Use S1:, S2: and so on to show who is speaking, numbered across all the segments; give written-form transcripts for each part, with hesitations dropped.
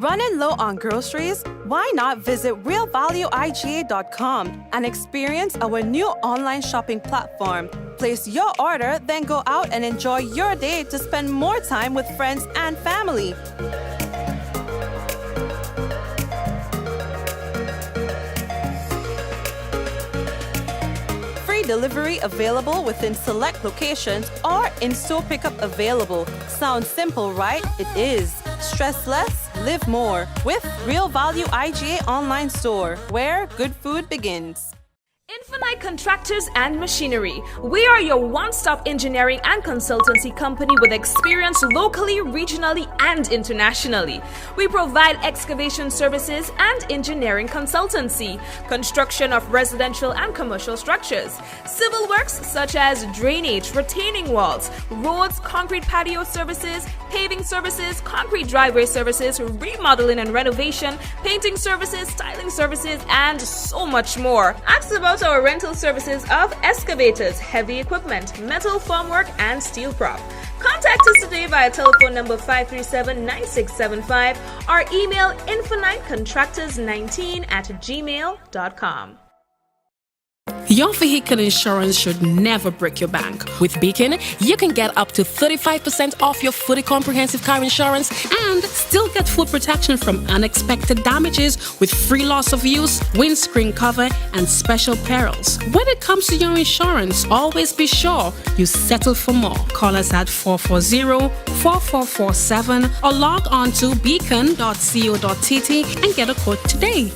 S1: Running low on groceries? Why not visit realvalueiga.com and experience our new online shopping platform? Place your order, then go out and enjoy your day to spend more time with friends and family. Free delivery available within select locations or in-store pickup available. Sounds simple, right? It is. Stress less, live more with Real Value IGA online store, where good food begins.
S2: Infinite Contractors and Machinery. We are your one-stop engineering and consultancy company with experience locally, regionally, and internationally. We provide excavation services and engineering consultancy, construction of residential and commercial structures, civil works such as drainage, retaining walls, roads, concrete patio services, paving services, concrete driveway services, remodeling and renovation, painting services, styling services, and so much more. Ask about our rental services of excavators, heavy equipment, metal formwork, and steel prop. Contact us today via telephone number 537-9675 or email infinitecontractors19@gmail.com.
S3: Your vehicle insurance should never break your bank. With Beacon, you can get up to 35% off your fully comprehensive car insurance and still get full protection from unexpected damages with free loss of use, windscreen cover, and special perils. When it comes to your insurance, always be sure you settle for more. Call us at 440-4447 or log on to beacon.co.tt and get a quote today.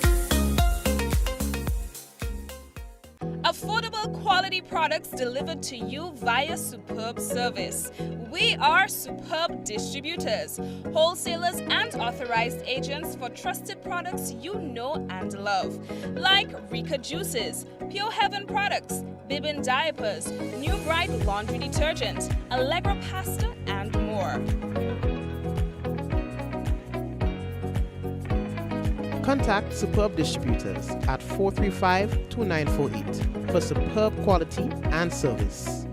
S2: Affordable quality products delivered to you via superb service. We are Superb Distributors, wholesalers and authorized agents for trusted products you know and love, like Rika Juices, Pure Heaven products, Bibbin diapers, New Bright laundry detergent, Allegra pasta, and more.
S4: Contact Superb Distributors at 435-2948 for superb quality and service.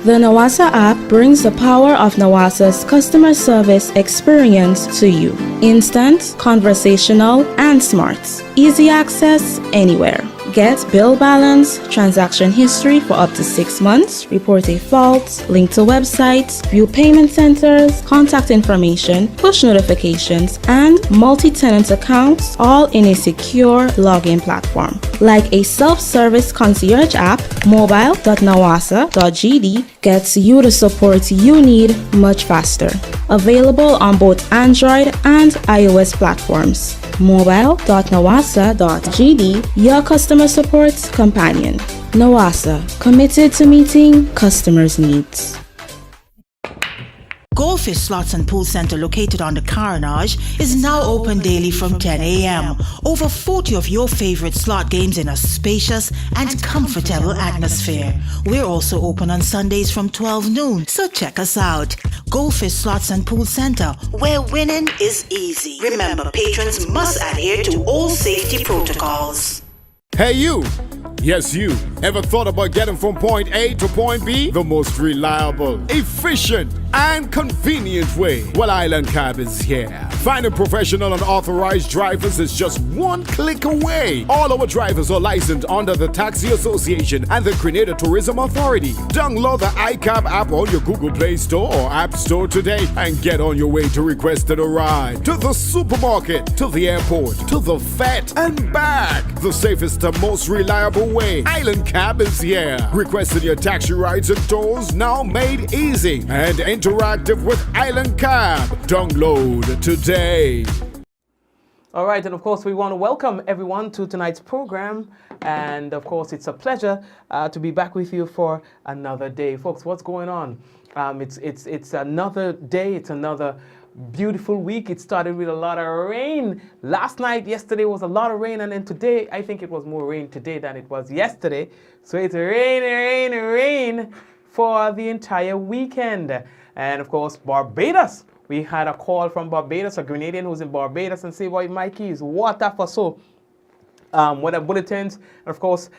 S5: The Nawasa app brings the power of Nawasa's customer service experience to you. Instant, conversational, and smart. Easy access anywhere. Get bill balance, transaction history for up to 6 months, report a fault, link to websites, view payment centers, contact information, push notifications, and multi-tenant accounts, all in a secure login platform. Like a self-service concierge app, mobile.nawasa.gd gets you the support you need much faster. Available on both Android and iOS platforms. mobile.nawasa.gd, your customer support companion. Nawasa, committed to meeting customers' needs.
S6: Goldfish Slots and Pool Center, located on the Carnage, is now open daily from 10 a.m. Over 40 of your favorite slot games in a spacious and comfortable atmosphere. We're also open on Sundays from 12 noon, so check us out. Goldfish Slots and Pool Center, where winning is easy. Remember, patrons must adhere to all safety protocols.
S7: Hey you! Yes, you. Ever thought about getting from point A to point B? The most reliable, efficient, and convenient way. Well, Island Cab is here. Finding professional and authorized drivers is just one click away. All our drivers are licensed under the Taxi Association and the Grenada Tourism Authority. Download the iCab app on your Google Play Store or App Store today and get on your way to requesting a ride. To the supermarket, to the airport, to the vet, and back. The safest and most reliable way. Island Cab is here. Requesting your taxi rides and tours now made easy and interactive with Island Cab. Download today.
S8: All right, and of course we want to welcome everyone to tonight's program, and of course it's a pleasure to be back with you for another day. Folks, what's going on? It's another day, it's another beautiful week. It started with a lot of rain last night. Yesterday was a lot of rain, and then today I think it was more rain today than it was yesterday. So it's rain for the entire weekend. And of course, Barbados. We had a call from Barbados, a Grenadian who's in Barbados, and say, boy, Mikey, is water for so. weather bulletins, and of course,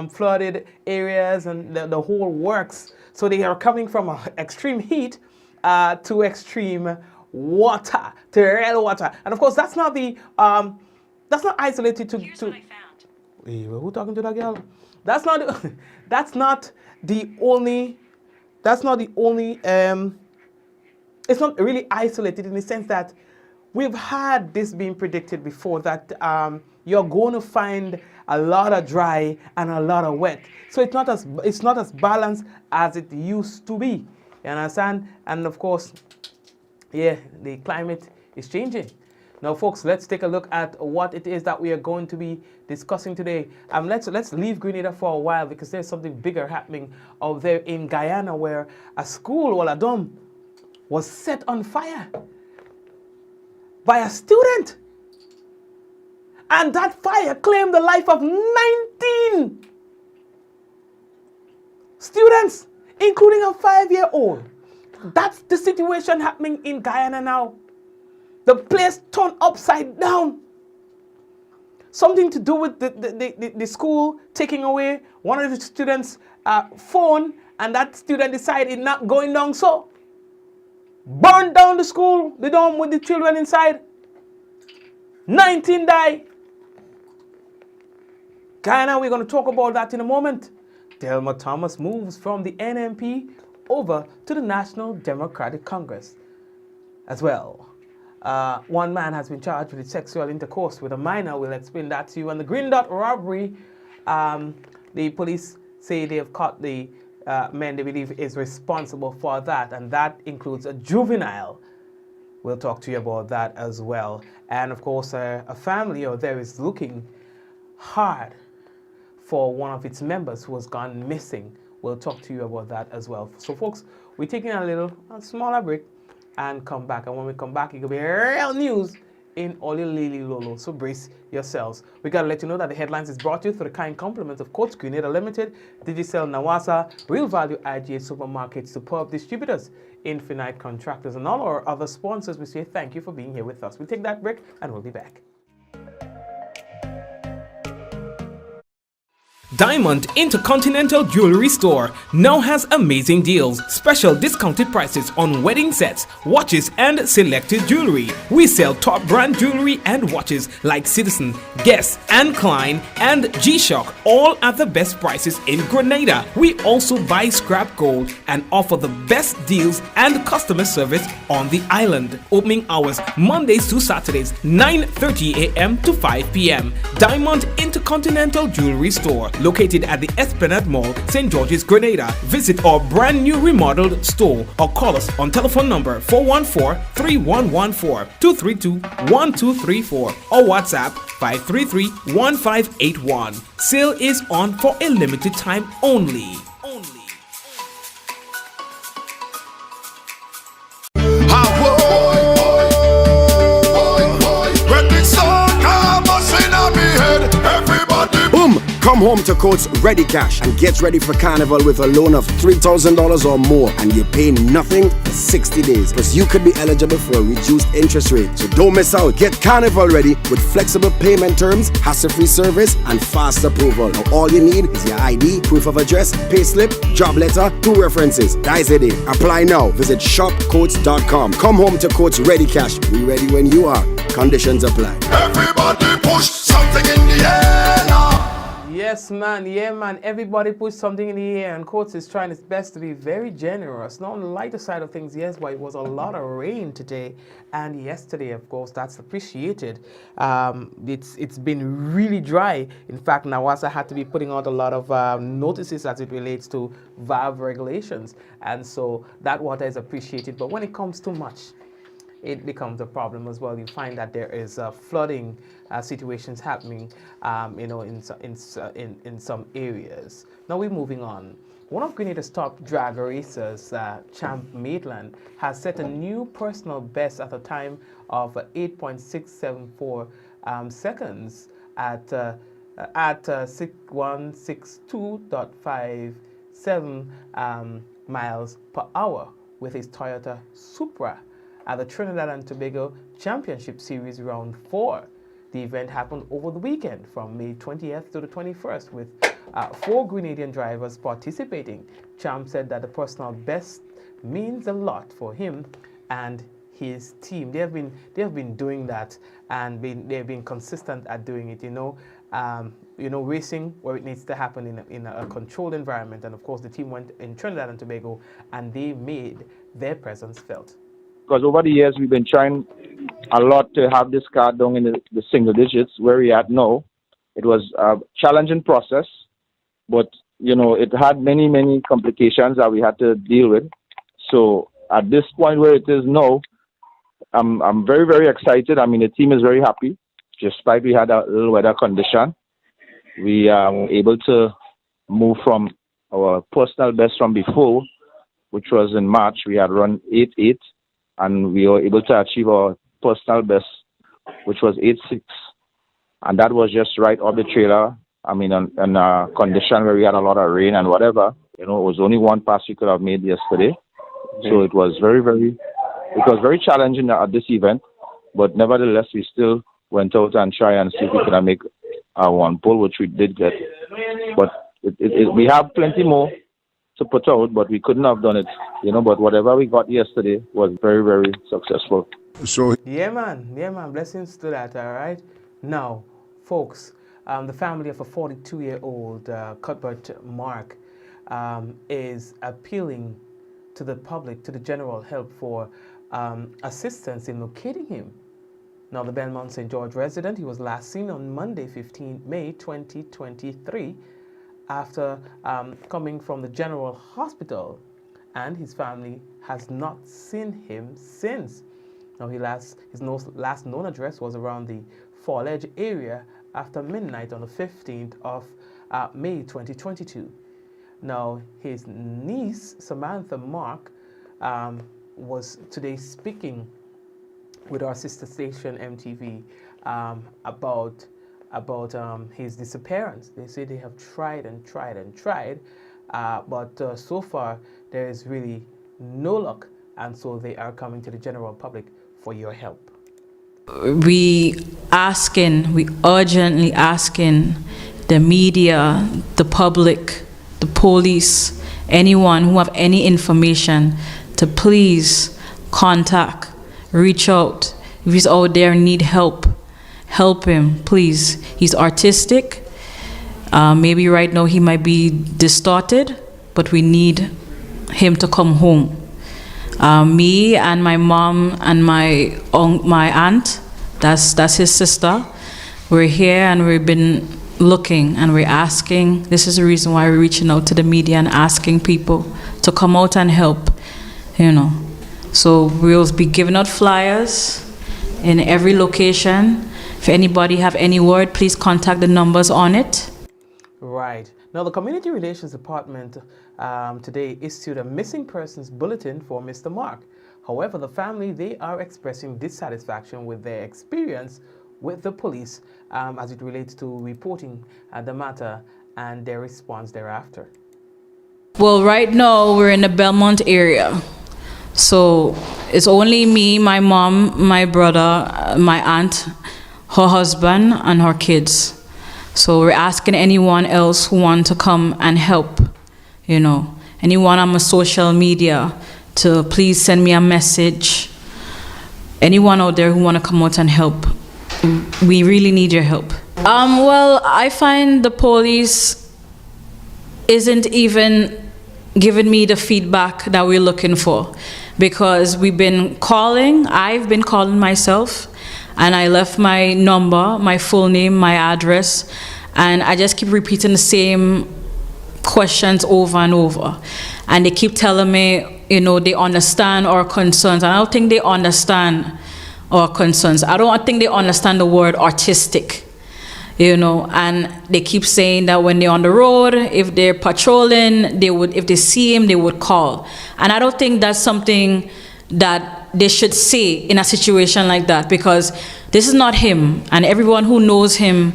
S8: flooded areas and the whole works. So they are coming from extreme heat to extreme water, to real water. And of course, that's not isolated to. Here's what I found. Hey, who talking to that girl? That's not the only. It's not really isolated in the sense that we've had this being predicted before, that you're going to find a lot of dry and a lot of wet. So it's not as balanced as it used to be. You understand? And of course, yeah, the climate is changing. Now, folks, let's take a look at what it is that we are going to be discussing today. Let's leave Grenada for a while, because there's something bigger happening out there in Guyana, where a school, or a dome, was set on fire by a student. And that fire claimed the life of 19 students, including a 5-year-old. That's the situation happening in Guyana now. The place turned upside down. Something to do with the school taking away one of the students' phone, and that student decided not going down, so burned down the school, the dorm with the children inside. 19 died. Guyana, we're going to talk about that in a moment. Delma Thomas moves from the NMP over to the National Democratic Congress as well. One man has been charged with sexual intercourse with a minor. We'll explain that to you. And the GreenDot robbery, the police say they have caught the man they believe is responsible for that, and that includes a juvenile. We'll talk to you about that as well. And of course, a family out there is looking hard for one of its members who has gone missing. We'll talk to you about that as well. So folks, we're taking a smaller break and come back. And when we come back, it will be real news in Oli Lili Lolo. So brace yourselves. We got to let you know that the headlines is brought to you through the kind compliments of Coach Grenada Limited, Digicel Nawasa, Real Value IGA Supermarkets, Superb Distributors, Infinite Contractors, and all our other sponsors. We say thank you for being here with us. We'll take that break and we'll be back.
S9: Diamond Intercontinental Jewelry Store now has amazing deals, special discounted prices on wedding sets, watches, and selected jewelry. We sell top brand jewelry and watches like Citizen, Guess, and Klein, and G-Shock, all at the best prices in Grenada. We also buy scrap gold and offer the best deals and customer service on the island. Opening hours Mondays to Saturdays, 9:30 a.m. to 5 p.m. Diamond Intercontinental Jewelry Store, located at the Esplanade Mall, St. George's, Grenada. Visit our brand new remodeled store or call us on telephone number 414-3114, 232-1234 or WhatsApp 533-1581. Sale is on for a limited time only.
S10: Come home to Coats Ready Cash and get ready for Carnival with a loan of $3,000 or more, and you pay nothing for 60 days. Plus, you could be eligible for a reduced interest rate. So don't miss out. Get Carnival ready with flexible payment terms, hassle-free service, and fast approval. Now, all you need is your ID, proof of address, payslip, job letter, 2 references. That's it. Apply now. Visit shopcoats.com. Come home to Coats Ready Cash. Be ready when you are. Conditions apply.
S11: Everybody push something in the air now.
S8: Yes, man. Yeah, man. Everybody push something in the air, and Coates is trying his best to be very generous. Not on the lighter side of things, yes, but it was a lot of rain today and yesterday, of course. That's appreciated. It's been really dry. In fact, Nawasa had to be putting out a lot of notices as it relates to valve regulations, and so that water is appreciated. But when it comes too much, it becomes a problem as well. You find that there is flooding situations happening, in some areas. Now we're moving on. One of Grenada's top drag racers, Champ Maitland, has set a new personal best at a time of 8.674 seconds at 162.57 miles per hour with his Toyota Supra at the Trinidad and Tobago Championship Series Round 4. The event happened over the weekend from May 20th to the 21st with 4 Grenadian drivers participating. Champ said that the personal best means a lot for him and his team. They have been doing that, and they've been consistent at doing it. Racing where it needs to happen in a controlled environment. And of course, the team went in Trinidad and Tobago, and they made their presence felt.
S12: Because over the years, we've been trying a lot to have this car down in the single digits where we are now. It was a challenging process, but it had many complications that we had to deal with. So at this point where it is now, I'm very, very excited. I mean, the team is very happy. Despite we had a little weather condition, we were able to move from our personal best from before, which was in March. We had run 8.8, and we were able to achieve our personal best, which was 8.6. And that was just right off the trailer. I mean, in a condition where we had a lot of rain and whatever. It was only one pass we could have made yesterday. So it was very challenging at this event, but nevertheless, we still went out and try and see if we could make one pole, which we did get. But we have plenty more to put out, but we couldn't have done it, but whatever we got yesterday was very, very successful.
S11: So
S8: Yeah, man. Blessings to that, all right? Now, folks, the family of a 42-year-old Cuthbert Mark is appealing to the public, to the general help for assistance in locating him. Now, the Belmont St. George resident, he was last seen on Monday, 15 May 2023, after coming from the General Hospital, and his family has not seen him since. Now, his last known address was around the Fall Edge area after midnight on the 15th of May 2022. Now, his niece, Samantha Mark, was today speaking with our sister station MTV about his disappearance. They say they have tried and tried, but so far there is really no luck, and so they are coming to the general public for your help.
S5: We urgently asking the media, the public, the police, anyone who have any information to please contact, reach out. If he's out there and need help, help him, please. He's artistic. Maybe right now he might be distorted, but we need him to come home. Me and my mom and my aunt, that's his sister, we're here and we've been looking and we're asking. This is the reason why we're reaching out to the media and asking people to come out and help, So we'll be giving out flyers in every location. If anybody have any word, please contact the numbers on it.
S8: Right. Now, the Community Relations Department today issued a missing persons bulletin for Mr. Mark. However, the family, they are expressing dissatisfaction with their experience with the police as it relates to reporting the matter and their response thereafter.
S5: Well, right now we're in the Belmont area. So it's only me, my mom, my brother, my aunt, her husband, and her kids. So we're asking anyone else who want to come and help, anyone on my social media to please send me a message. Anyone out there who want to come out and help, we really need your help. Well, I find the police isn't even giving me the feedback that we're looking for, because we've been calling, I've been calling myself, and I left my number, my full name, my address, and I just keep repeating the same questions over and over. And they keep telling me, they understand our concerns. And I don't think they understand our concerns. I don't think they understand the word artistic, and they keep saying that when they're on the road, if they're patrolling, if they see him, they would call. And I don't think that's something that they should say in a situation like that, because this is not him, and everyone who knows him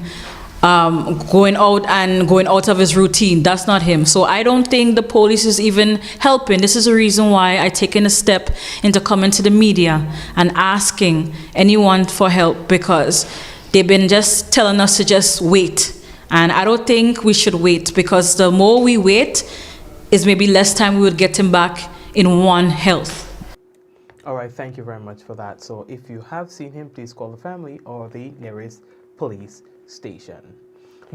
S5: going out of his routine, that's not him. So I don't think the police is even helping. This is the reason why I taken a step into coming to the media and asking anyone for help, because
S13: they've been just telling us to just wait. And I don't think we should wait, because the more we wait, is maybe less time we would get him back in one health.
S8: All right, thank you very much for that. So if you have seen him, please call the family or the nearest police station.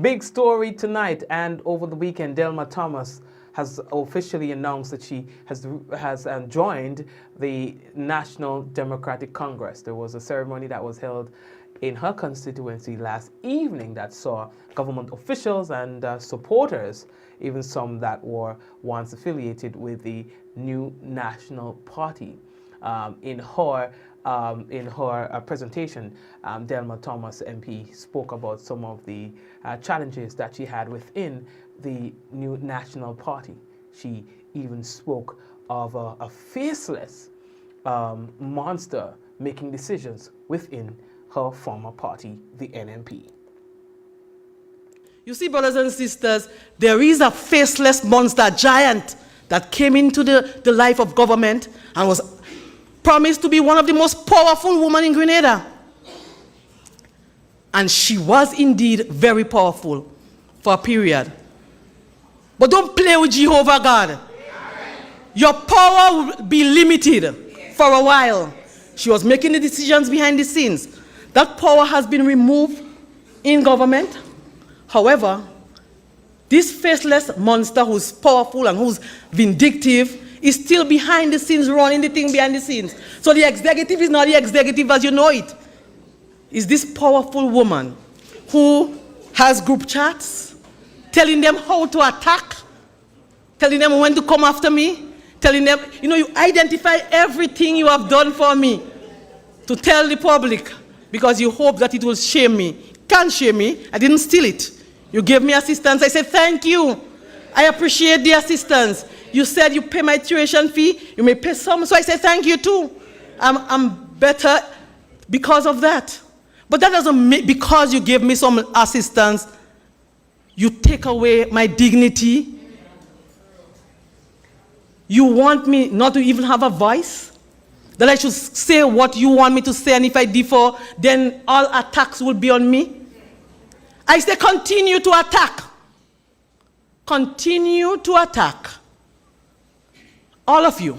S8: Big story tonight, and over the weekend, Delma Thomas has officially announced that she has joined the National Democratic Congress. There was a ceremony that was held in her constituency last evening that saw government officials and supporters, even some that were once affiliated with the new National Party. In her presentation, Delma Thomas MP spoke about some of the challenges that she had within the new National Party. She even spoke of a faceless monster making decisions within her former party, the NMP.
S14: You see, brothers and sisters, there is a faceless monster giant that came into the life of government and was promised to be one of the most powerful women in Grenada. And she was indeed very powerful for a period. But don't play with Jehovah God. Your power will be limited for a while. She was making the decisions behind the scenes. That power has been removed in government. However, this faceless monster who's powerful and who's vindictive is still behind the scenes, running the thing behind the scenes. So the executive is not the executive as you know it. It's this powerful woman who has group chats, telling them how to attack, telling them when to come after me, telling them, you identify everything you have done for me to tell the public because you hope that it will shame me. Can't shame me. I didn't steal it. You gave me assistance. I said, thank you. I appreciate the assistance. You said you pay my tuition fee. You may pay some, so I say thank you too. I'm better because of that. But that doesn't mean because you gave me some assistance, you take away my dignity. You want me not to even have a voice? That I should say what you want me to say, and if I differ, then all attacks will be on me? I say continue to attack. Continue to attack. All of you,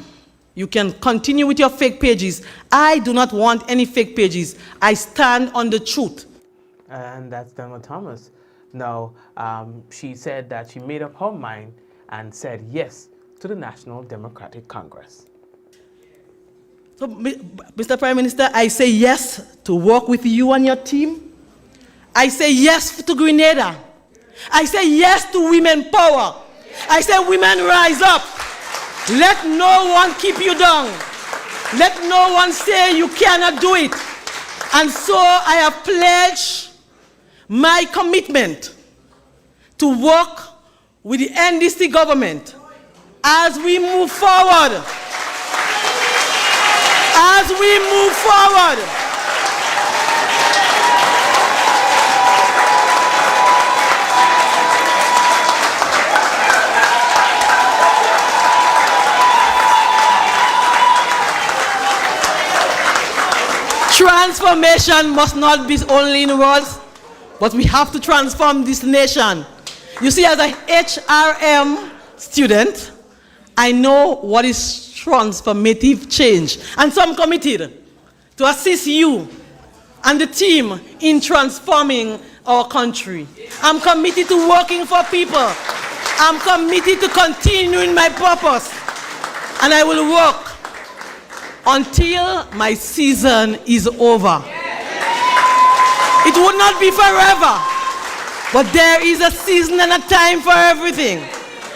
S14: you can continue with your fake pages. I do not want any fake pages. I stand on the truth.
S8: And that's Delma Thomas. Now, she said that she made up her mind and said yes to the National Democratic Congress.
S14: So, Mr. Prime Minister, I say yes to work with you and your team. I say yes to Grenada. I say yes to women power. I say women rise up. Let no one keep you down. Let no one say you cannot do it. And so I have pledged my commitment to work with the NDC government as we move forward. As we move forward. Transformation must not be only in words, but we have to transform this nation. You see, as a HRM student, I know what is transformative change. And so I'm committed to assist you and the team in transforming our country. I'm committed to working for people. I'm committed to continuing my purpose. And I will work until my season is over. It would not be forever, but there is a season and a time for everything.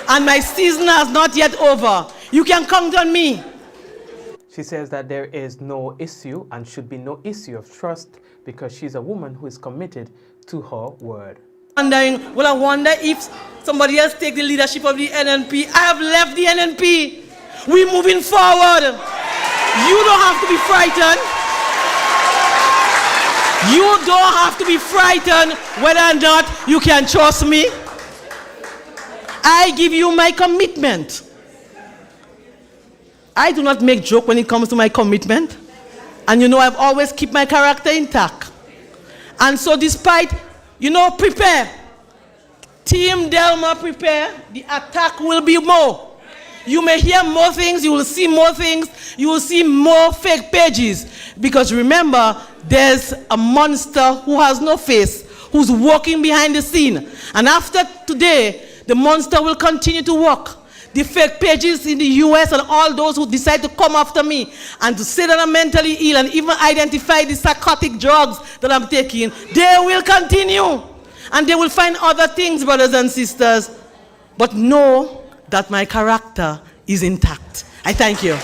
S14: And my season has not yet over. You can count on me.
S8: She says that there is no issue and should be no issue of trust because she's a woman who is committed to her word.
S14: Wondering, well, I wonder if somebody else take the leadership of the NNP. I have left the NNP. We're moving forward. You don't have to be frightened. You don't have to be frightened whether or not you can trust me. I give you my commitment. I do not make joke when it comes to my commitment. And you know I've always kept my character intact. And so despite, prepare. Team Delma, prepare. The attack will be more. You may hear more things, you will see more things, you will see more fake pages. Because remember, there's a monster who has no face, who's walking behind the scene. And after today, the monster will continue to walk. The fake pages in the US and all those who decide to come after me and to say that I'm mentally ill and even identify the psychotic drugs that I'm taking, they will continue. And they will find other things, brothers and sisters. But know that my character is intact. I thank you.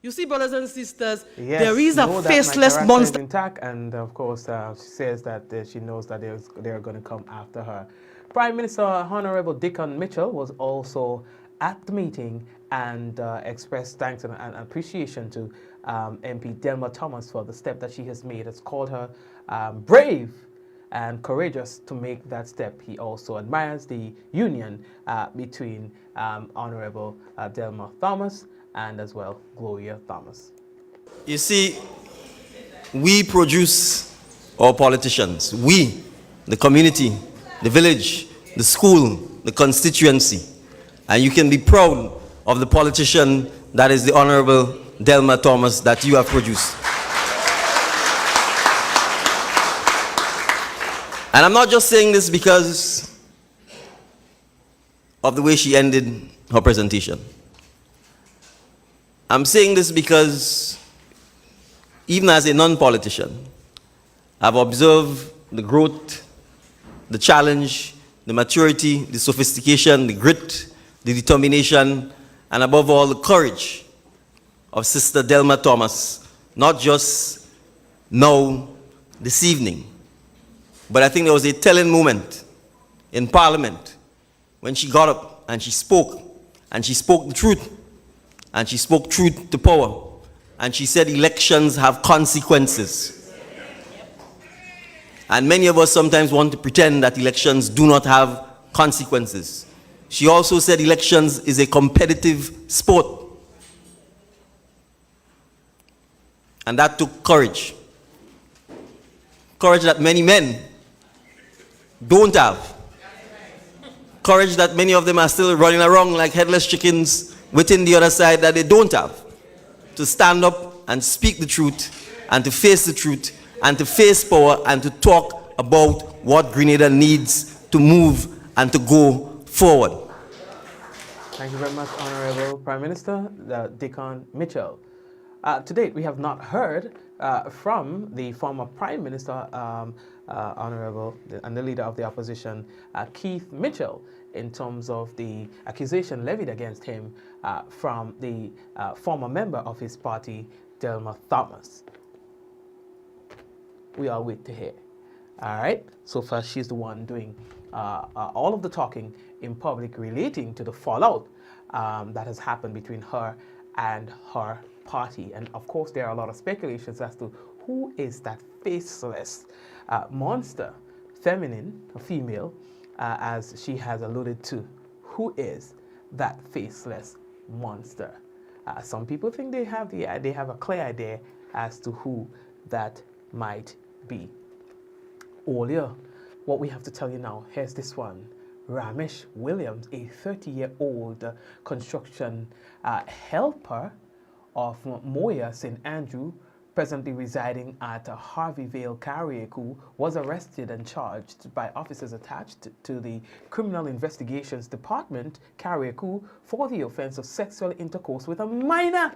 S14: You see, brothers and sisters,
S8: yes,
S14: there is a faceless monster.
S8: Is intact, and of course, she says that she knows that they're going to come after her. Prime Minister Honorable Dickon Mitchell was also at the meeting and expressed thanks and appreciation to MP Delma Thomas for the step that she has made. It's called her brave and courageous to make that step. He also admires the union between Honorable Delma Thomas and as well Gloria Thomas.
S15: You see, we produce our politicians. We, the community, the village, the school, the constituency. And you can be proud of the politician that is the Honorable Delma Thomas that you have produced. And I'm not just saying this because of the way she ended her presentation. I'm saying this because even as a non-politician, I've observed the growth, the challenge, the maturity, the sophistication, the grit, the determination, and above all, the courage of Sister Delma Thomas, not just now, this evening, but I think there was a telling moment in Parliament when she got up and she spoke the truth, and she spoke truth to power, and she said elections have consequences. And many of us sometimes want to pretend that elections do not have consequences. She also said elections is a competitive sport. And that took courage. Courage that many men don't have. Courage that many of them are still running around like headless chickens within the other side that they don't have. To stand up and speak the truth and to face the truth and to face power and to talk about what Grenada needs to move and to go forward.
S8: Thank you very much, Honorable Prime Minister Dickon Mitchell. To date, we have not heard from the former Prime Minister, Honorable, and the leader of the opposition, Keith Mitchell, in terms of the accusation levied against him from the former member of his party, Delma Thomas. We all wait to hear. All right. So far, she's the one doing all of the talking in public relating to the fallout that has happened between her and her party. And of course, there are a lot of speculations as to who is that faceless monster, feminine or female, as she has alluded to. Who is that faceless monster? Some people think they have a clear idea as to who that might be. Earlier, what we have to tell you now, here's this one. Ramesh Williams, a 30-year-old construction helper of Moya St. Andrew, presently residing at Harveyvale, Carriacou, was arrested and charged by officers attached to the Criminal Investigations Department, Carriacou, for the offense of sexual intercourse with a minor.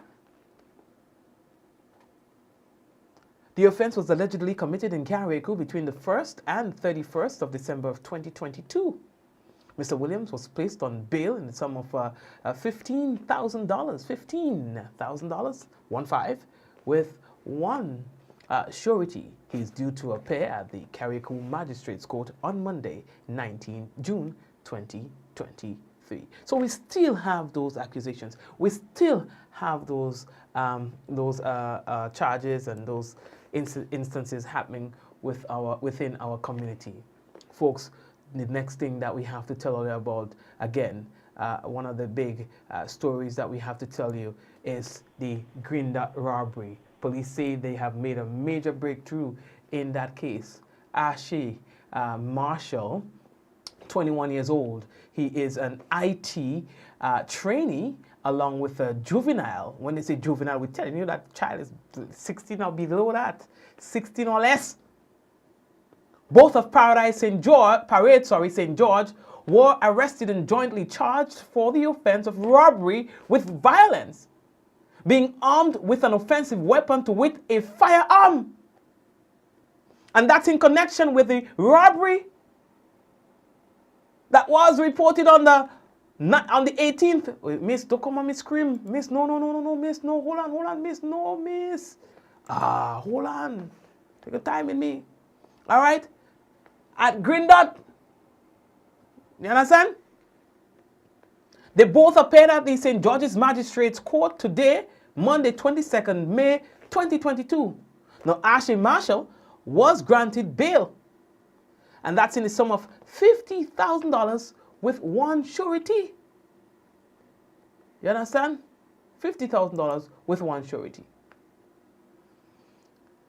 S8: The offense was allegedly committed in Carriacou between the 1st and 31st of December of 2022. Mr. Williams was placed on bail in the sum of $15,000, $15,000, with one surety. He is due to appear at the Carriacou Magistrates Court on Monday, 19 June 2023. So we still have those accusations. We still have those charges and those instances happening within our community. Folks, the next thing that we have to tell you about, again, one of the big stories that we have to tell you is the GreenDot robbery. Police say they have made a major breakthrough in that case. Ashe Marshall, 21 years old. He is an IT trainee along with a juvenile. When they say juvenile, we're telling you that child is 16 or below that, 16 or less. Both of Parade St. George were arrested and jointly charged for the offense of robbery with violence, being armed with an offensive weapon, to wit, a firearm. And that's in connection with the robbery that was reported on the 18th. Wait, miss, don't come on, miss, scream. Miss, no, miss, no, hold on, miss, no, miss. Hold on. Take your time with me. All right? At GreenDot. You understand? They both appeared at the St. George's Magistrates Court today, Monday, 22nd May 2022. Now, Ashe Marshall was granted bail, and that's in the sum of $50,000 with one surety. You understand? $50,000 with one surety.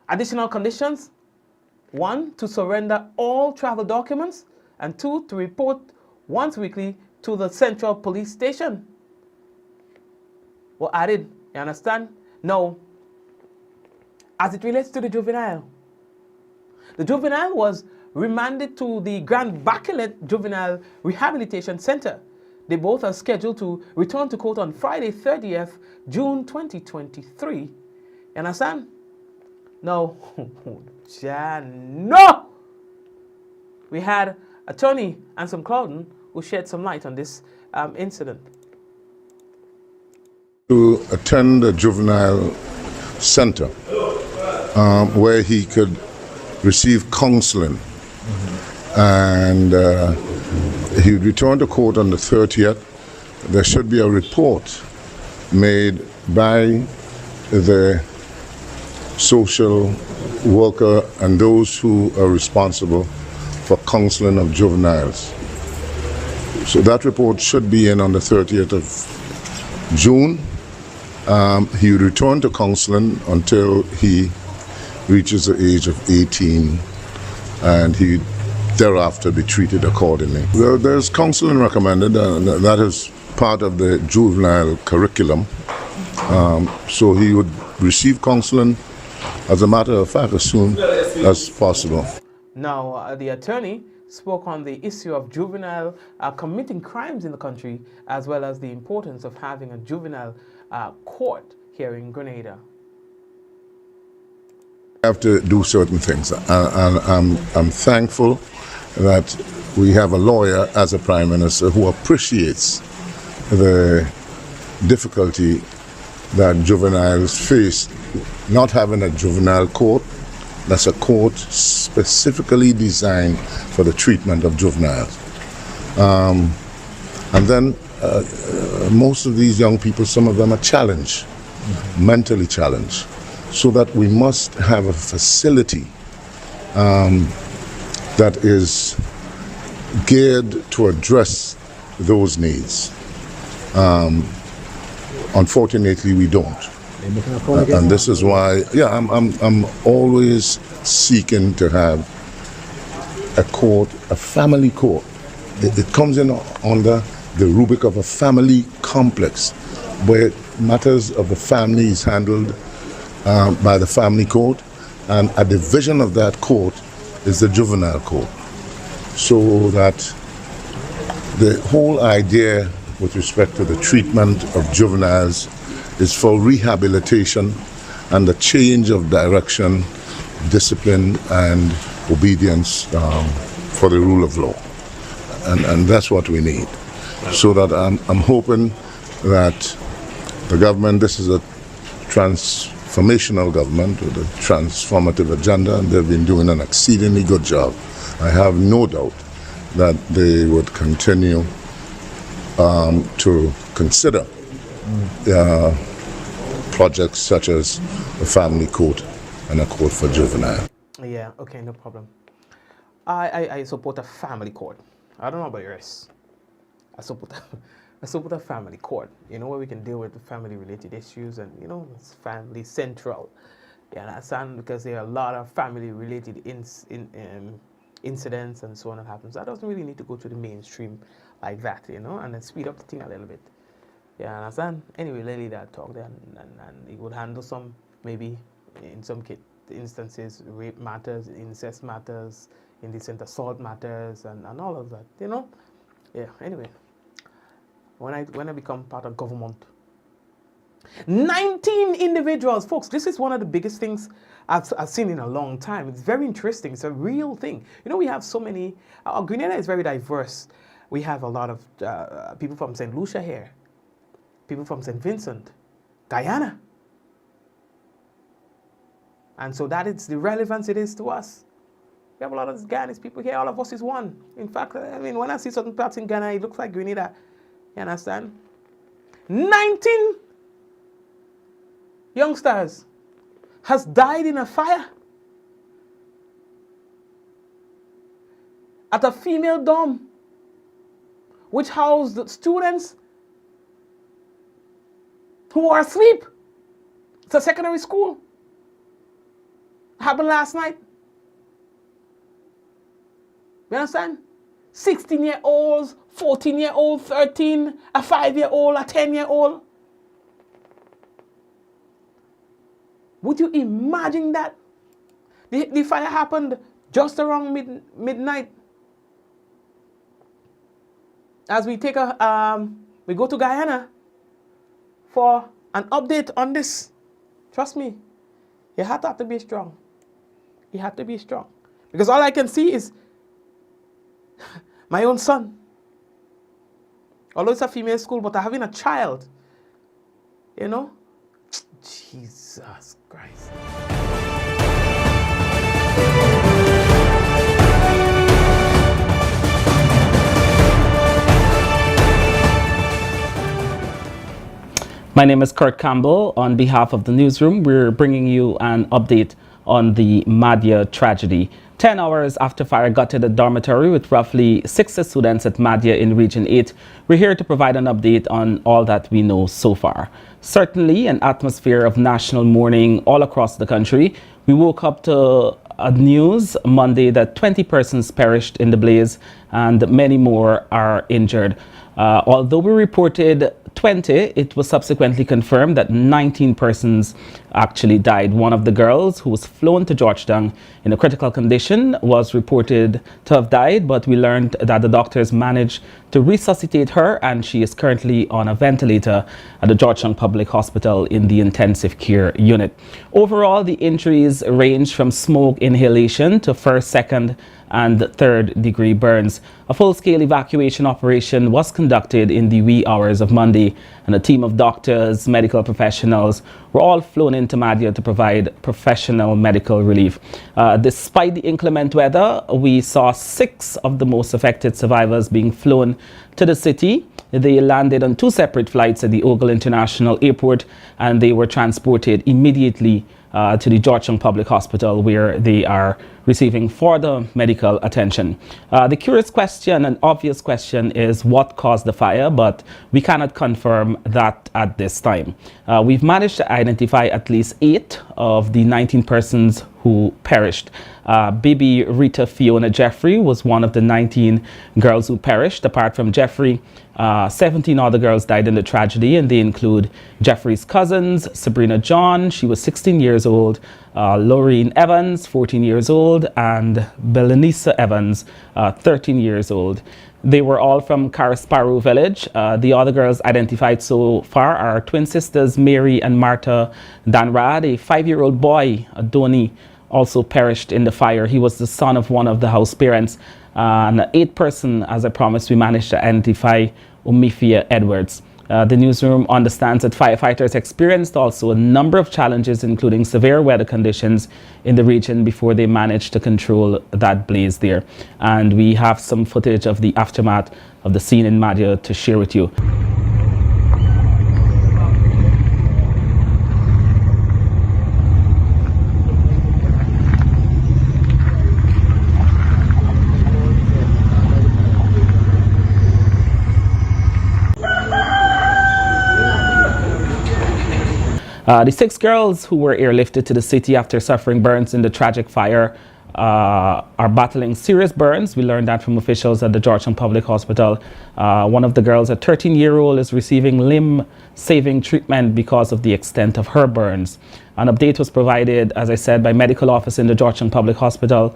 S8: Additional conditions: 1, to surrender all travel documents, and 2, to report once weekly to the Central Police Station. Were added, you understand? Now, as it relates to the juvenile was remanded to the Grand Bachelet Juvenile Rehabilitation Center. They both are scheduled to return to court on Friday, 30th June 2023. You understand? No. No! We had attorney Anselm Clouden who shed some light on this incident.
S16: To attend a juvenile center where he could receive counseling. And he would return to court on the 30th. There should be a report made by the social worker and those who are responsible for counseling of juveniles. So that report should be in on the 30th of June. He would return to counseling until he reaches the age of 18, and he thereafter be treated accordingly. There's counseling recommended, and that is part of the juvenile curriculum. So he would receive counseling, as a matter of fact, as soon as possible.
S8: Now, the attorney spoke on the issue of juvenile committing crimes in the country, as well as the importance of having a juvenile court here in Grenada.
S16: We have to do certain things, and I'm thankful that we have a lawyer as a Prime Minister who appreciates the difficulty that juveniles face, not having a juvenile court. That's a court specifically designed for the treatment of juveniles. And then most of these young people, some of them are challenged, mentally challenged, so that we must have a facility that is geared to address those needs. Unfortunately, we don't. And this is why, I'm always seeking to have a court, a family court. It comes in under the rubric of a family complex, where matters of the family is handled by the family court, and a division of that court is the juvenile court. So that the whole idea with respect to the treatment of juveniles is for rehabilitation and the change of direction, discipline, and obedience for the rule of law. And that's what we need. So that I'm hoping that the government, this is a transformational government with a transformative agenda, and they've been doing an exceedingly good job. I have no doubt that they would continue to consider projects such as a family court and a court for juvenile.
S8: Yeah, okay, no problem. I support a family court. I don't know about yours. I support a family court, where we can deal with the family-related issues, and, it's family central. You understand? Because there are a lot of family-related incidents and so on that happens. That doesn't really need to go to the mainstream like that, you know, and then speed up the thing a little bit. You understand? Anyway, let that talk there, and he would handle some, maybe in some instances, rape matters, incest matters, indecent assault matters, and all of that, you know? Yeah, anyway, when I become part of government, 19 individuals, folks, this is one of the biggest things I've seen in a long time. It's very interesting. It's a real thing. You know, we have so many, Guyana is very diverse. We have a lot of people from St. Lucia here, people from St. Vincent, Guyana. And so that is the relevance it is to us. We have a lot of Guyanese people here. All of us is one. In fact, I mean, when I see certain parts in Ghana, it looks like Grenada. You understand? 19 youngsters has died in a fire at a female dorm which housed students who are asleep. It's a secondary school. Happened last night. You understand? 16-year-olds, 14-year-old, 13, a 5-year-old, a 10-year-old. Would you imagine that? The fire happened just around midnight. As we take we go to Guyana for an update on this. Trust me, you have to be strong. You have to be strong. Because all I can see is my own son. Although it's a female school, but having a child, you know? Jesus Christ.
S17: My name is Kurt Campbell. On behalf of the newsroom, we're bringing you an update on the Madhya tragedy. 10 hours after fire gutted a dormitory with roughly 60 students at Madhya in Region 8, we're here to provide an update on all that we know so far. Certainly an atmosphere of national mourning all across the country. We woke up to news Monday that 20 persons perished in the blaze and many more are injured. Although we reported 20, it was subsequently confirmed that 19 persons actually died. One of the girls, who was flown to Georgetown in a critical condition, was reported to have died, but we learned that the doctors managed to resuscitate her, and she is currently on a ventilator at the Georgetown Public Hospital in the intensive care unit. Overall, the injuries range from smoke inhalation to first, second, and third degree burns. A full-scale evacuation operation was conducted in the wee hours of Monday, and a team of doctors, medical professionals were all flown into Madhya to provide professional medical relief. Despite the inclement weather, we saw 6 of the most affected survivors being flown to the city. They landed on 2 separate flights at the Ogle International Airport, and they were transported immediately to the Georgetown Public Hospital, where they are receiving further medical attention. The curious question and obvious question is what caused the fire, but we cannot confirm that at this time. We've managed to identify at least 8 of the 19 persons who perished. Baby Rita Fiona Jeffrey was one of the 19 girls who perished. Apart from Jeffrey, 17 other girls died in the tragedy, and they include Jeffrey's cousins, Sabrina John, she was 16 years old, Laureen Evans, 14 years old, and Belenisa Evans, 13 years old. They were all from Karasparu village. The other girls identified so far are twin sisters Mary and Martha Danrad. A 5-year-old boy, Adoni, also perished in the fire. He was the son of one of the house parents. And 8th person, as I promised, we managed to identify Umifia Edwards. The newsroom understands that firefighters experienced also a number of challenges, including severe weather conditions in the region before they managed to control that blaze there. And we have some footage of the aftermath of the scene in Madhya to share with you. The 6 girls who were airlifted to the city after suffering burns in the tragic fire are battling serious burns. We learned that from officials at the Georgetown Public Hospital. One of the girls, a 13-year-old, is receiving limb-saving treatment because of the extent of her burns. An update was provided, as I said, by medical officer in the Georgetown Public Hospital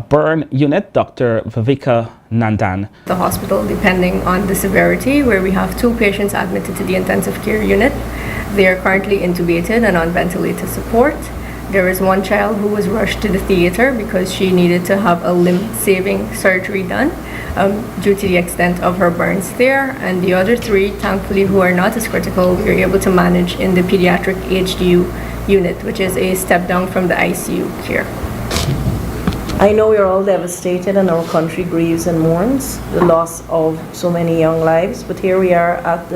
S17: burn unit, Dr. Viveka Nandan.
S18: The hospital, depending on the severity, where we have 2 patients admitted to the intensive care unit. They are currently intubated and on ventilator support. There is 1 child who was rushed to the theater because she needed to have a limb-saving surgery done due to the extent of her burns there. And the other 3, thankfully, who are not as critical, we were able to manage in the pediatric HDU unit, which is a step down from the ICU care.
S19: I know we're all devastated and our country grieves and mourns the loss of so many young lives, but here we are at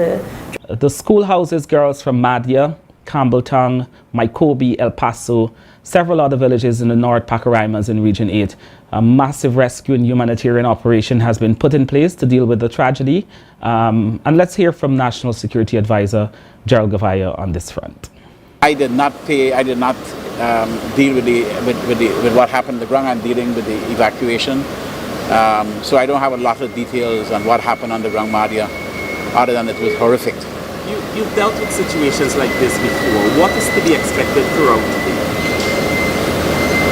S17: the school houses girls from Madhya, Campbelltown, Mykobi, El Paso, several other villages in the North Pacaraimans in Region 8. A massive rescue and humanitarian operation has been put in place to deal with the tragedy. And let's hear from National Security Advisor Gerald Gavaya on this front.
S20: I did not deal with what happened on the ground. I'm dealing with the evacuation. So I don't have a lot of details on what happened on the ground, Madhya, other than it was horrific.
S21: You've dealt with situations like this before. What is to be expected throughout the day?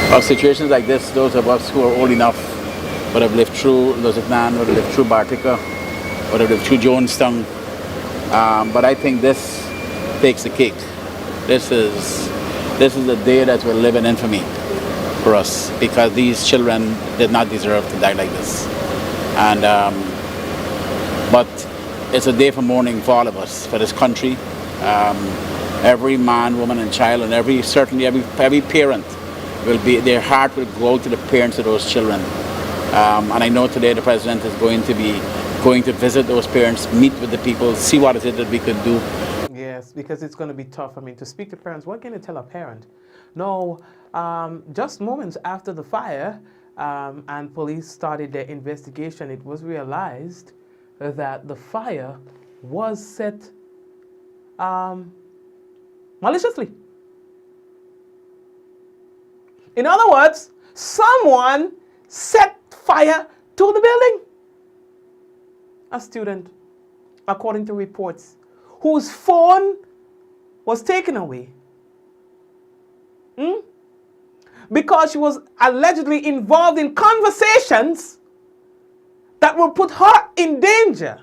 S20: Well, situations like this, those of us who are old enough would have lived through Luzitnan, would have lived through Bartica, would have lived through Jonestown. But I think this takes the cake. This is a day that will live in infamy for us because these children did not deserve to die like this. And but it's a day for mourning for all of us, for this country. Every man, woman, and child, and every parent will be, their heart will go to the parents of those children. And I know today the president is going to visit those parents, meet with the people, see what is it that we could do.
S8: Yes, because it's going to be tough. I mean, to speak to parents, what can you tell a parent? No, just moments after the fire and police started their investigation, it was realized that the fire was set maliciously. In other words, someone set fire to the building. A student, according to reports, whose phone was taken away because she was allegedly involved in conversations that will put her in danger.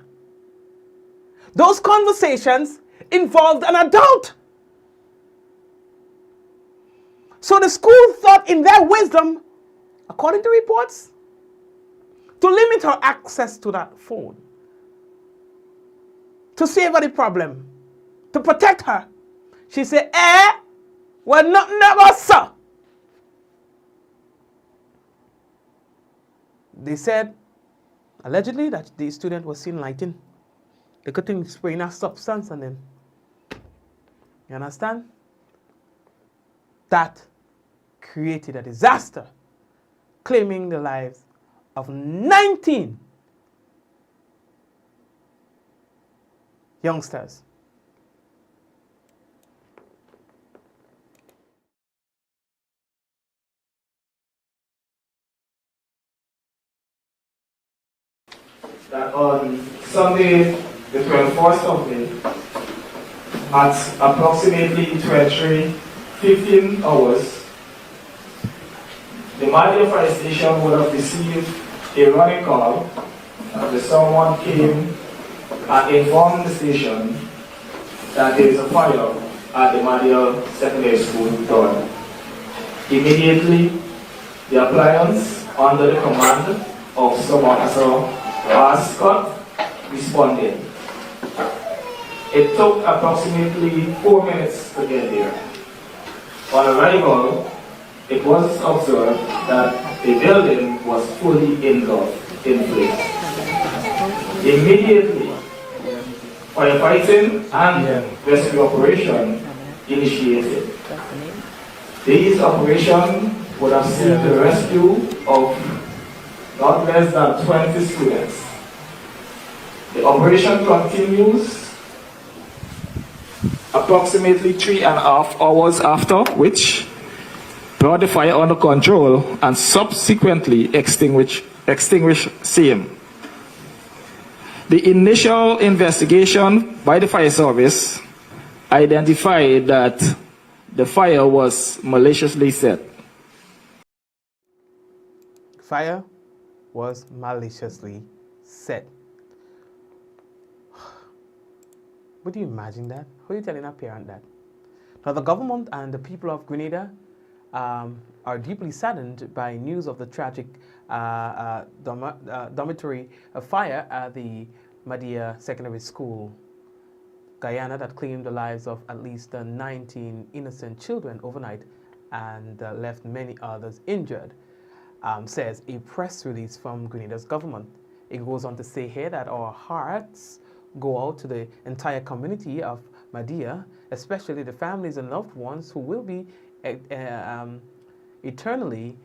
S8: Those conversations involved an adult. So the school thought in their wisdom, according to reports, to limit her access to that phone, to save her the problem, to protect her. She said, well, not never, sir. They said, allegedly, that the student was seen lighting. They could think spraying a substance on them. You understand? That created a disaster, claiming the lives of 19 youngsters.
S22: That on Sunday, the 24th of May, at approximately 23:15 hours, the Madhya Fire Station would have received a running call that someone came and informed the station that there is a fire at the Madhya Secondary School door. Immediately, the appliance under the command of Sub-Officer Scott responded. It took approximately 4 minutes to get there. On arrival, it was observed that the building was fully engulfed in flames. Immediately, firefighting and rescue operation initiated. These operations would have seen the rescue of not less than 20 students. The operation continues approximately 3.5 hours after which brought the fire under control and subsequently extinguished same. The initial investigation by the fire service identified that the fire was maliciously set.
S8: Fire was maliciously set. Would you imagine that? How are you telling a parent that? Now, the government and the people of Grenada are deeply saddened by news of the tragic dormitory fire at the Madia Secondary School, Guyana, that claimed the lives of at least 19 innocent children overnight and left many others injured, says a press release from Grenada's government. It goes on to say here that our hearts go out to the entire community of Madia, especially the families and loved ones who will be eternally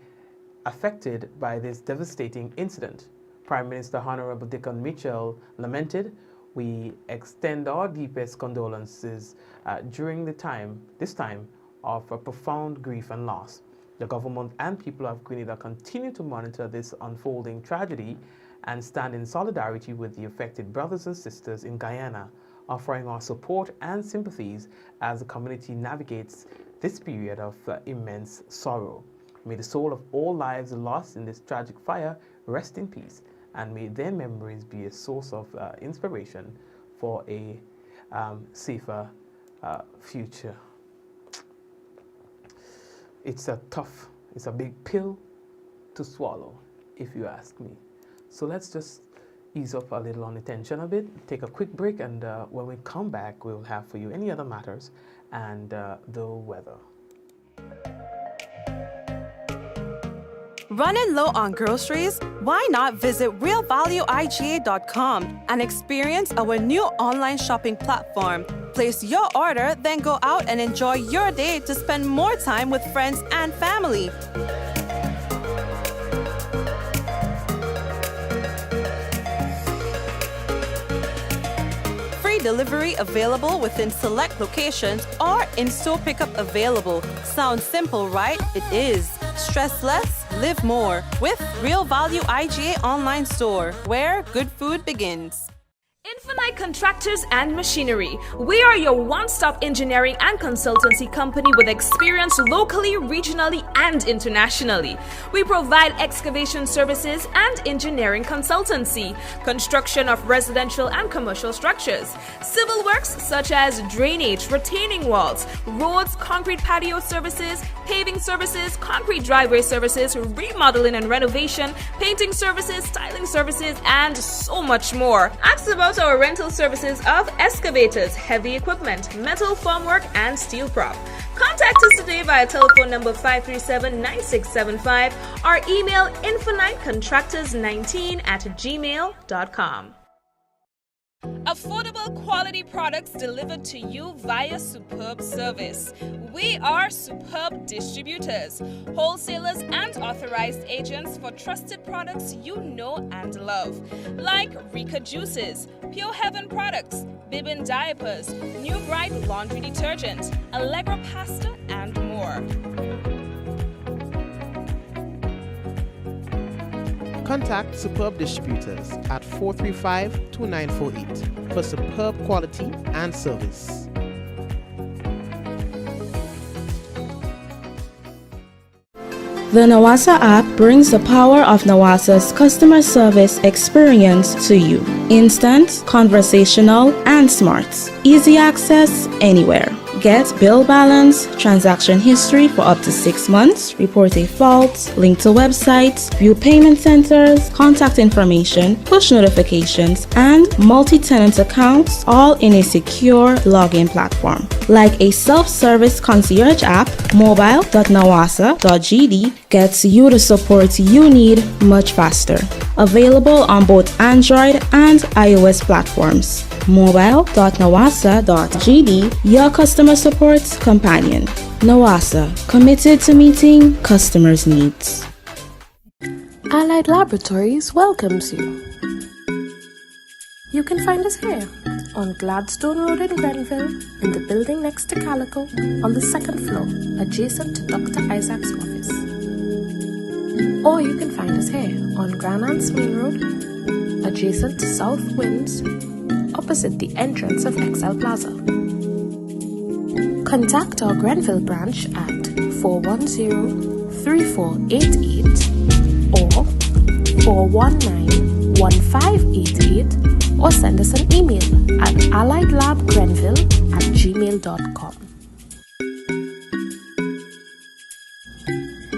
S8: affected by this devastating incident. Prime Minister Honorable Dickon Mitchell lamented, "We extend our deepest condolences during this time of profound grief and loss. The government and people of Grenada continue to monitor this unfolding tragedy and stand in solidarity with the affected brothers and sisters in Guyana, offering our support and sympathies as the community navigates this period of immense sorrow. May the soul of all lives lost in this tragic fire rest in peace, and may their memories be a source of inspiration for a safer future." It's a big pill to swallow, if you ask me. So let's just ease up a little on the tension a bit, take a quick break, and when we come back, we'll have for you any other matters and the weather.
S1: Running low on groceries? Why not visit realvalueiga.com and experience our new online shopping platform? Place your order, then go out and enjoy your day to spend more time with friends and family. Free delivery available within select locations or in-store pickup available. Sounds simple, right? It is. Stress less, live more with Real Value IGA online store, where good food begins.
S2: Infinite Contractors and Machinery. We are your one-stop engineering and consultancy company with experience locally, regionally, and internationally. We provide excavation services and engineering consultancy, construction of residential and commercial structures, civil works such as drainage, retaining walls, roads, concrete patio services, paving services, concrete driveway services, remodeling and renovation, painting services, styling services, and so much more. Ask about our rental services of excavators, heavy equipment, metal formwork, and steel prop. Contact us today via telephone number 537-9675 or email infinitecontractors19@gmail.com. Affordable quality products delivered to you via superb service. We are superb distributors, wholesalers, and authorized agents for trusted products you know and love, like Rika Juices, Pure Heaven products, Bibbin diapers, New Bright laundry detergent, Allegra pasta, and more.
S4: Contact Superb Distributors at 435-2948 for superb quality and service.
S5: The Nawasa app brings the power of Nawasa's customer service experience to you. Instant, conversational, and smart. Easy access anywhere. Get bill balance, transaction history for up to 6 months, report a fault, link to websites, view payment centers, contact information, push notifications, and multi-tenant accounts, all in a secure login platform. Like a self-service concierge app, mobile.nawasa.gd gets you the support you need much faster. Available on both Android and iOS platforms. mobile.nawasa.gd, your customer support companion. Nawasa, committed to meeting customers' needs.
S3: Allied Laboratories welcomes you. You can find us here on Gladstone Road in Grenville, in the building next to Calico, on the second floor, adjacent to Dr. Isaac's office. Or you can find us here on Grand Anse Main Road, adjacent to South Winds, opposite the entrance of XL Plaza. Contact our Grenville branch at 410-3488 or 419-1588 or send us an email at alliedlabgrenville@gmail.com.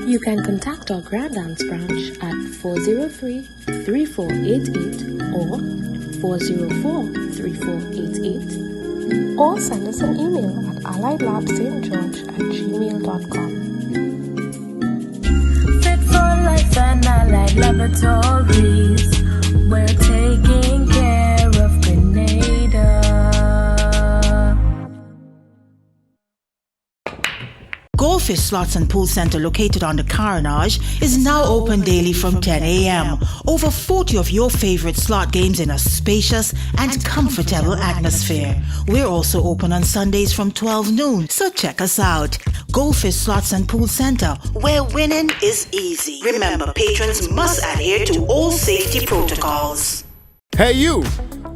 S3: You can contact our Grand Anse branch at 403-3488 or 404-3488 or send us an email at alliedlabstgeorge@gmail.com.
S6: Fit for life and allied laboratories. We're taking care of Grenada.
S23: Goldfish Slots and Pool Center, located on the Carnage, is now open daily from 10 a.m. Over 40 of your favorite slot games in a spacious and comfortable atmosphere. We're also open on Sundays from 12 noon, so check us out. Goldfish Slots and Pool Center, where winning is easy. Remember, patrons must adhere to all safety protocols.
S7: Hey you!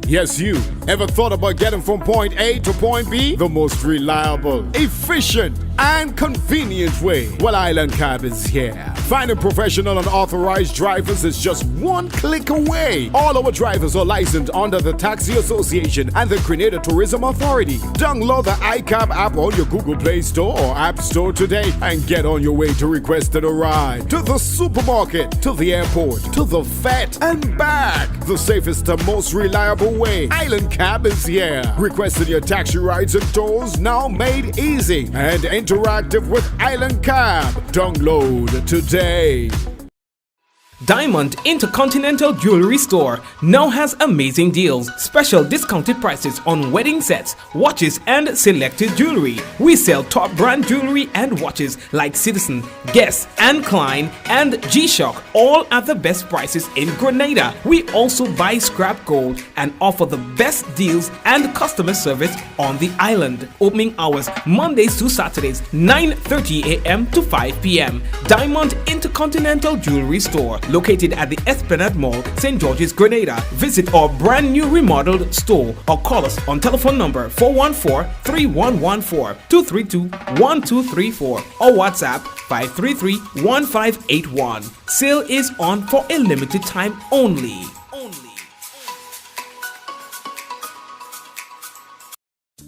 S7: Yes, you. Ever thought about getting from point A to point B? The most reliable, efficient, and convenient way. Well, Island Cab is here. Finding professional and authorized drivers is just one click away. All our drivers are licensed under the Taxi Association and the Grenada Tourism Authority. Download the iCab app on your Google Play Store or App Store today and get on your way to requesting a ride. To the supermarket, to the airport, to the vet, and back. The safest and most reliable way. Island Cab is here. Requesting your taxi rides and tours now made easy and interactive with Island Cab. Download today.
S9: Diamond Intercontinental Jewelry Store now has amazing deals, special discounted prices on wedding sets, watches, and selected jewelry. We sell top brand jewelry and watches like Citizen, Guess, and Klein, and G-Shock, all at the best prices in Grenada. We also buy scrap gold and offer the best deals and customer service on the island. Opening hours Mondays to Saturdays, 9:30 a.m. to 5 p.m. Diamond Intercontinental Jewelry Store, located at the Esplanade Mall, St. George's, Grenada. Visit our brand new remodeled store or call us on telephone number 414-3114, 232-1234 or WhatsApp 533-1581. Sale is on for a limited time only.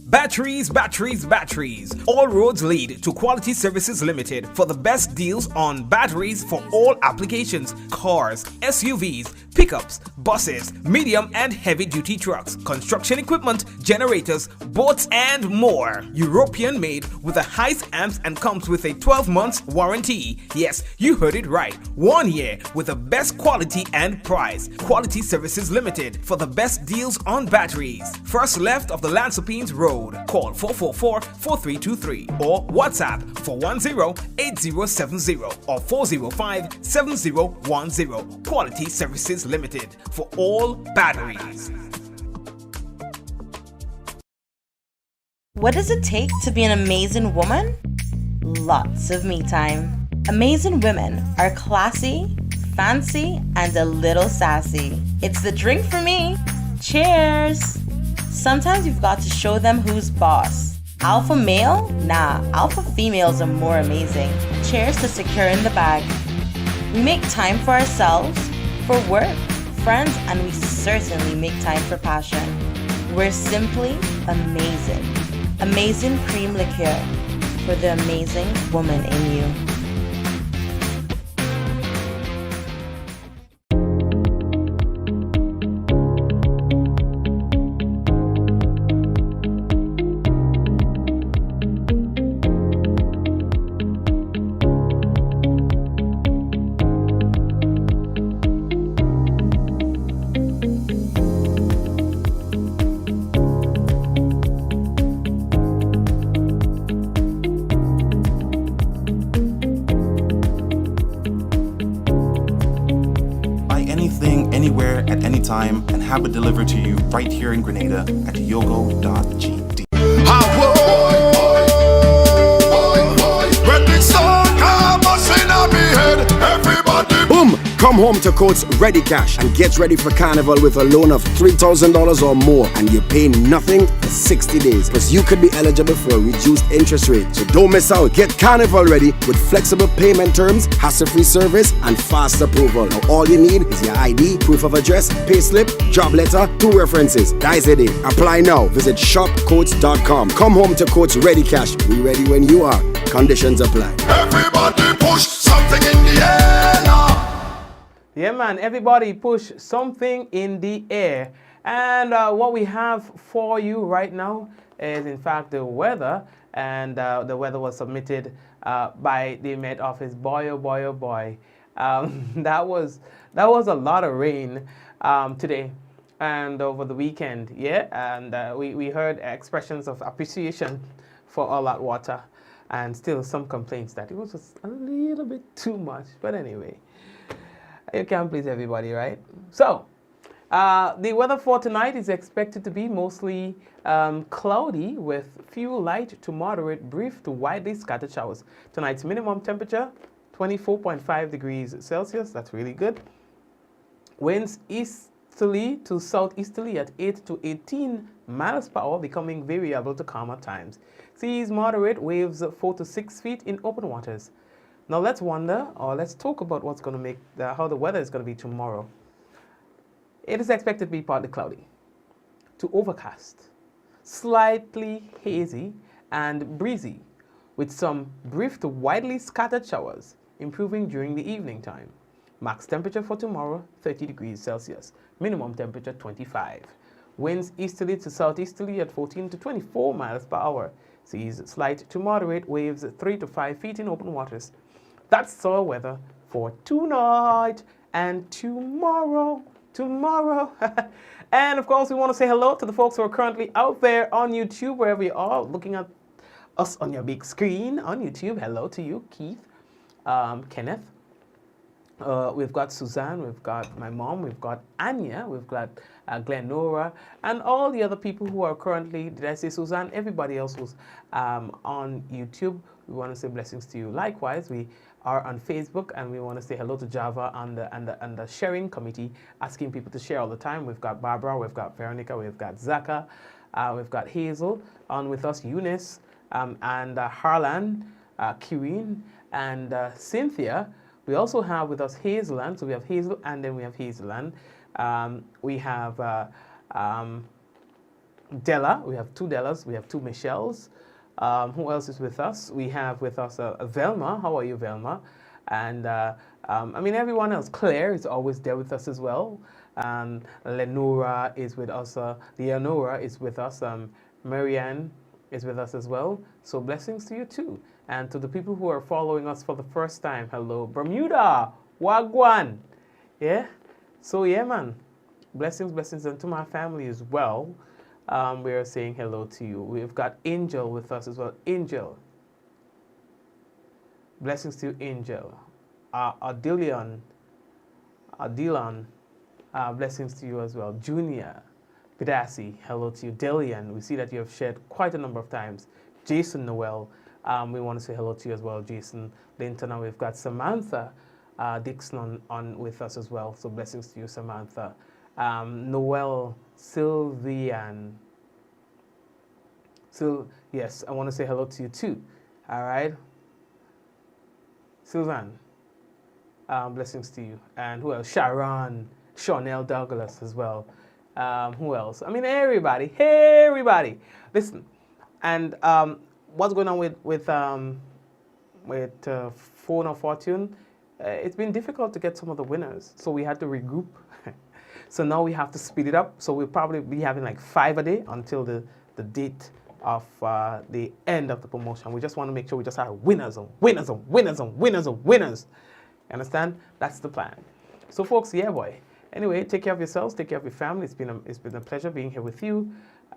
S9: Batteries, batteries, batteries. All roads lead to Quality Services Limited for the best deals on batteries for all applications: cars, SUVs, pickups, buses, medium and heavy duty trucks, construction equipment, generators, boats, and more. European made with the highest amps and comes with a 12 months warranty. Yes, you heard it right. 1 year with the best quality and price. Quality Services Limited for the best deals on batteries. First left of the Lansopines Road. Call 444-4323 or WhatsApp 410-8070 or 405-7010. Quality Services Limited for all batteries.
S24: What does it take to be an amazing woman? Lots of me time. Amazing women are classy, fancy, and a little sassy. It's the drink for me. Cheers! Sometimes you've got to show them who's boss. Alpha male? Nah, alpha females are more amazing. Cheers to securing the bag. We make time for ourselves, for work, friends, and we certainly make time for passion. We're simply amazing. Amazing cream liqueur for the amazing woman in you.
S10: anytime and have it delivered to you right here in Grenada at yogo.gd.
S11: Boom! Come home to Coats Ready Cash and get ready for Carnival with a loan of $3,000 or more, and you pay nothing for 60 days. Plus, you could be eligible for a reduced interest rate. So don't miss out. Get Carnival ready with flexible payment terms, hassle-free service, and fast approval. Now, all you need is your ID, proof of address, payslip, job letter, 2 references. That's it. Apply now. Visit shopcoats.com. Come home to Coats Ready Cash. We ready when you are. Conditions apply.
S12: Everybody push something in the air now.
S8: Yeah, man, everybody push something in the air. And what we have for you right now is, in fact, the weather. And the weather was submitted by the Met Office. Boy, oh boy, oh boy. That was a lot of rain today and over the weekend. Yeah, and we heard expressions of appreciation for all that water. And still some complaints that it was just a little bit too much. But anyway, you can't please everybody, right? So, the weather for tonight is expected to be mostly cloudy with few light to moderate, brief to widely scattered showers. Tonight's minimum temperature, 24.5 degrees Celsius. That's really good. Winds easterly to southeasterly at 8 to 18 miles per hour, becoming variable to calm at times. Seas moderate, waves 4 to 6 feet in open waters. Now let's talk about what's going to make how the weather is going to be tomorrow. It is expected to be partly cloudy to overcast, slightly hazy and breezy, with some brief to widely scattered showers, improving during the evening time. Max temperature for tomorrow, 30 degrees Celsius. Minimum temperature, 25. Winds easterly to southeasterly at 14 to 24 miles per hour. Seas slight to moderate, waves 3 to 5 feet in open waters. That's our weather for tonight and tomorrow. And of course, we want to say hello to the folks who are currently out there on YouTube, wherever you are, looking at us on your big screen on YouTube. Hello to you, Keith, Kenneth. We've got Suzanne, we've got my mom, we've got Anya, we've got Glenora, and all the other people who are currently, did I say Suzanne? Everybody else who's on YouTube. We want to say blessings to you. Likewise, we are on Facebook, and we want to say hello to Java and the sharing committee, asking people to share all the time. We've got Barbara, we've got Veronica, we've got Zaka, we've got Hazel on with us, Eunice, and Harlan, Kirin, and Cynthia. We also have with us Hazeland, so we have Hazel and then we have Hazeland. We have Della, we have 2 Dellas, we have 2 Michelles. Who else is with us? We have with us Velma. How are you, Velma? And I mean, everyone else. Claire is always there with us as well. Lenora is with us. Leonora is with us. Marianne is with us as well. So blessings to you too. And to the people who are following us for the first time, hello. Bermuda, Wagwan. Yeah? So yeah, man. Blessings, and to my family as well. We are saying hello to you. We've got Angel with us as well. Angel. Blessings to you, Angel. Adilon. Blessings to you as well. Junior. Bidasi, hello to you. Delian, we see that you have shared quite a number of times. Jason Noel, we want to say hello to you as well. Jason Linton, and we've got Samantha Dixon on with us as well. So blessings to you, Samantha. Noel Sylvian. So yes, I want to say hello to you too. All right. Sylvan, blessings to you. And who else? Sharon, Chanel Douglas as well. Who else? I mean, everybody. Hey, everybody. Listen, and what's going on with Phone of Fortune? It's been difficult to get some of the winners, so we had to regroup. So now we have to speed it up. So we'll probably be having like 5 a day until the date of the end of the promotion. We just want to make sure we just have winners and winners and winners and winners and winners. You understand? That's the plan. So folks, yeah, boy. Anyway, take care of yourselves, take care of your family. It's been a pleasure being here with you.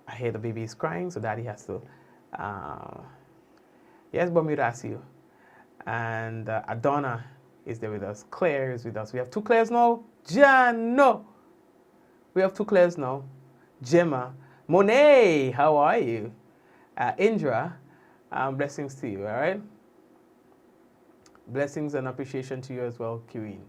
S8: I hear the baby is crying, so daddy has to. Yes, Bermuda, I see you. And Adonna is there with us. Claire is with us. We have 2 Claires now. Jano. We have 2 Claires now. Gemma. Monet, how are you? Indra, blessings to you, all right? Blessings and appreciation to you as well, Queen.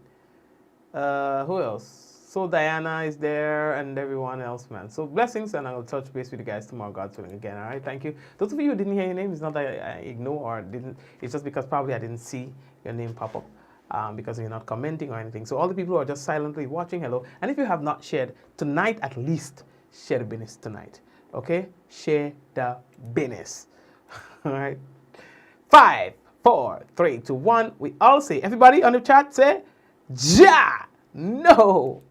S8: Who else? So Diana is there and everyone else, man. So blessings, and I'll touch base with you guys tomorrow, God's willing, again, all right? Thank you. Those of you who didn't hear your name, it's not that I ignore or didn't. It's just because probably I didn't see your name pop up because you're not commenting or anything. So all the people who are just silently watching, hello. And if you have not shared, tonight at least, share the business tonight, okay? Share the business, all right? 5, 4, 3, 2, 1. We all say, everybody on the chat say, Ja! No!